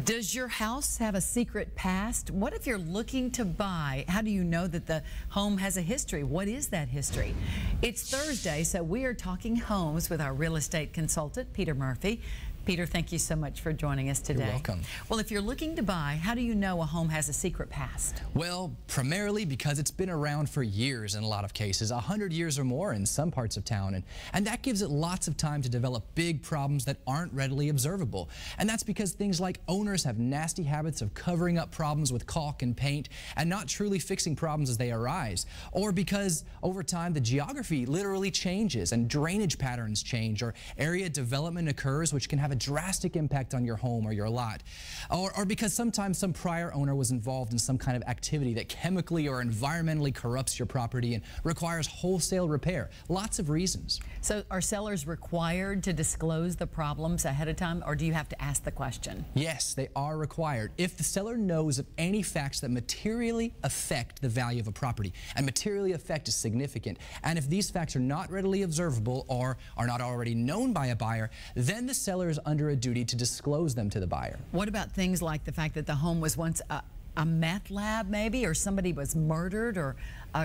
Does your house have a secret past? What if you're looking to buy? How do you know that the home has a history? What is that history? It's Thursday, so we are talking homes with our real estate consultant, Peter Murphy. Peter, thank you so much for joining us today. You're welcome. Well, if you're looking to buy, how do you know a home has a secret past? Well, primarily because it's been around for years in a lot of cases, 100 years or more in some parts of town, and that gives it lots of time to develop big problems that aren't readily observable. And that's because things like owners have nasty habits of covering up problems with caulk and paint and not truly fixing problems as they arise, or because over time the geography literally changes and drainage patterns change, or area development occurs which can have a drastic impact on your home or your lot, or because sometimes some prior owner was involved in some kind of activity that chemically or environmentally corrupts your property and requires wholesale repair. Lots of reasons. So are sellers required to disclose the problems ahead of time, or do you have to ask the question? Yes, they are required. If the seller knows of any facts that materially affect the value of a property, and materially affect is significant, and if these facts are not readily observable or are not already known by a buyer, then the seller is under a duty to disclose them to the buyer. What about things like the fact that the home was once a meth lab, maybe, or somebody was murdered, or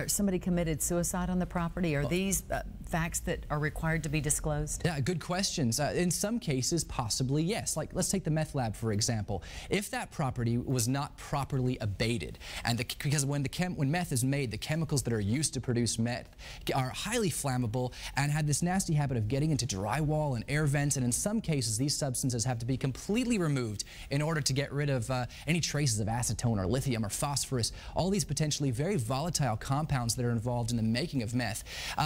somebody committed suicide on the property? Are these facts that are required to be disclosed? Yeah, good questions. In some cases, possibly yes. Like, let's take the meth lab, for example. If that property was not properly abated, and because when meth is made, the chemicals that are used to produce meth are highly flammable and had this nasty habit of getting into drywall and air vents, and in some cases, these substances have to be completely removed in order to get rid of any traces of acetone or lithium or phosphorus, all these potentially very volatile compounds that are involved in the making of meth.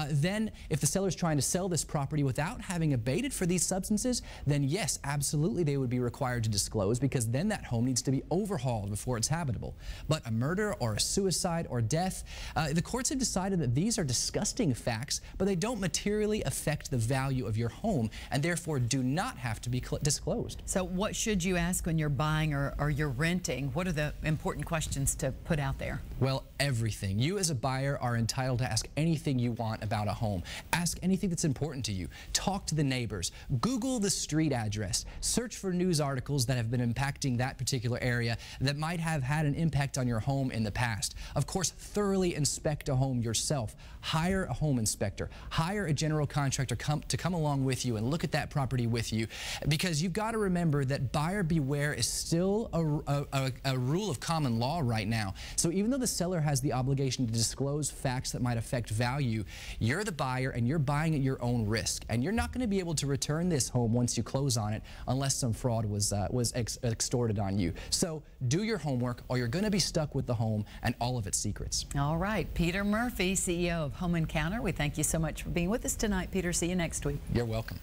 Then, if the seller is trying to sell this property without having abated for these substances, then yes, absolutely they would be required to disclose, because then that home needs to be overhauled before it's habitable. But a murder or a suicide or death, the courts have decided that these are disgusting facts, but they don't materially affect the value of your home and therefore do not have to be disclosed. So what should you ask when you're buying or you're renting? What are the important questions to put out there? Well, everything. You as a buyer are entitled to ask anything you want about a home. Ask anything that's important to you. Talk to the neighbors. Google the street address. Search for news articles that have been impacting that particular area that might have had an impact on your home in the past. Of course, thoroughly inspect a home yourself. Hire a home inspector. Hire a general contractor to come along with you and look at that property with you, because you've got to remember that buyer beware is still a rule of common law right now. So even though the seller has the obligation to disclose facts that might affect value, you're the buyer and you're buying at your own risk, and you're not going to be able to return this home once you close on it unless some fraud was extorted on you. So do your homework, or you're going to be stuck with the home and all of its secrets. All right, Peter Murphy, CEO of Home Encounter. We thank you so much for being with us tonight, Peter. See you next week. You're welcome.